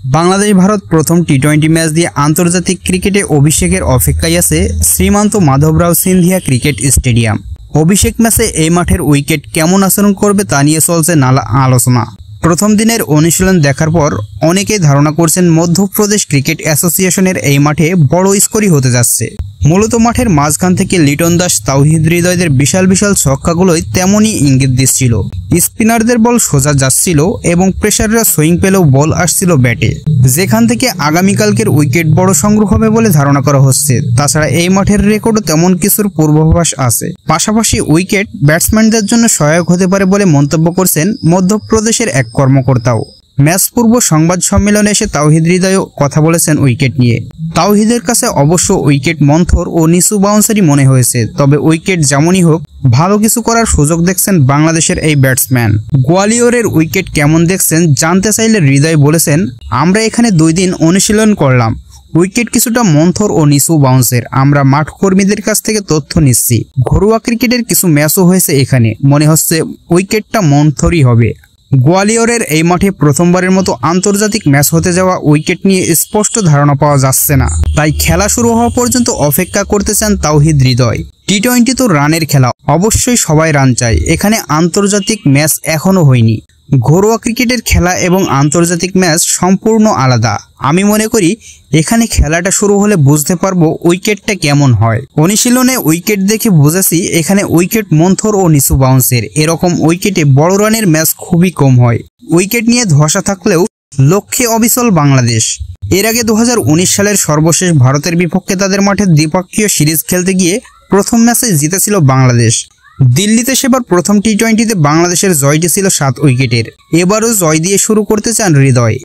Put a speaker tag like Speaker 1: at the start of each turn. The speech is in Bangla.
Speaker 1: বাংলাদেশ ভারত প্রথম টি-20 ম্যাচ দিয়ে আন্তর্জাতিক ক্রিকেটে অভিষেকের অপেক্ষায় আছে শ্রীমান্ত মাধবরাও সিন্ধিয়া ক্রিকেট স্টেডিয়াম। অভিষেক ম্যাচে এই মাঠের উইকেট কেমন আচরণ করবে তা নিয়ে চলছে নানা আলোচনা। প্রথম দিনের অনুশীলন দেখার পর অনেকেই ধারণা করছেন মধ্যপ্রদেশ ক্রিকেট অ্যাসোসিয়েশনের এই মাঠে বড় স্কোরই হতে যাচ্ছে। মূলত মাঠের মাঝখান থেকে লিটন দাস, তাওহিদ হৃদয়দের বিশাল বিশাল ছক্কাগুলোই তেমনই ইঙ্গিত দিচ্ছিল। স্পিনারদের বল সোজা যাচ্ছিল এবং প্রেসাররা সুইং পেলেও বল আসছিল ব্যাটে, যেখান থেকে আগামীকালকের উইকেট বড় সংগ্রহ হবে বলে ধারণা করা হচ্ছে। তাছাড়া এই মাঠের রেকর্ডও তেমন কিছুর পূর্বাভাস আছে। পাশাপাশি উইকেট ব্যাটসম্যানদের জন্য সহায়ক হতে পারে বলে মন্তব্য করছেন মধ্যপ্রদেশের এক কর্মকর্তাও। ম্যাচ পূর্ব সংবাদ সম্মেলনে এসে তাওহিদ হৃদয়ও কথা বলেছেন উইকেট নিয়ে। তাওহিদের কাছে অবশ্য উইকেট মন্থর ও নিচু বাউন্সারই মনে হয়েছে, তবে উইকেট যেমনই হোক ভালো কিছু করার সুযোগ দেখছেন বাংলাদেশের এই ব্যাটসম্যান। গোয়ালিয়রের উইকেট কেমন দেখছেন জানতে চাইলে হৃদয় বলেছেন, আমরা এখানে 2 দিন অনুশীলন করলাম। উইকেট কিছুটা মন্থর ও নিচু বাউন্সের। আমরা মাঠ কর্মীদের কাছ থেকে তথ্য নিচ্ছি। ঘরোয়া ক্রিকেটের কিছু ম্যাচও হয়েছে এখানে, মনে হচ্ছে উইকেটটা মন্থরই হবে। গোয়ালিয়রের এই মাঠে প্রথমবারের মতো আন্তর্জাতিক ম্যাচ হতে যাওয়া উইকেট নিয়ে স্পষ্ট ধারণা পাওয়া যাচ্ছে না, তাই খেলা শুরু হওয়া পর্যন্ত অপেক্ষা করতে চান তাওহিদ হৃদয়। টি-20 তো রানের খেলা, অবশ্যই সবাই রান চায়। এখানে আন্তর্জাতিক ম্যাচ এখনো হয়নি। ঘরোয়া ক্রিকেটের খেলা এবং আন্তর্জাতিক ম্যাচ সম্পূর্ণ আলাদা। আমি মনে করি এখানে খেলাটা শুরু হলে বুঝতে পারবো উইকেটটা কেমন হয়। অনুশীলনে উইকেট দেখে বুঝেছি এখানে উইকেট মন্থর ও নিচু বাউন্সের। এরকম উইকেটে বড় রানের ম্যাচ খুবই কম হয়। উইকেট নিয়ে ধসা থাকলেও লক্ষ্যে অবিচল বাংলাদেশ। এর আগে 2019 সালের সর্বশেষ ভারতের বিপক্ষে তাদের মাঠে দ্বিপক্ষীয় সিরিজ খেলতে গিয়ে প্রথম ম্যাচে জিতেছিল বাংলাদেশ। দিল্লিতে সেবার প্রথম টি-20তে বাংলাদেশের জয়টি ছিল 7 উইকেটের। এবারও জয় দিয়ে শুরু করতে চান হৃদয়।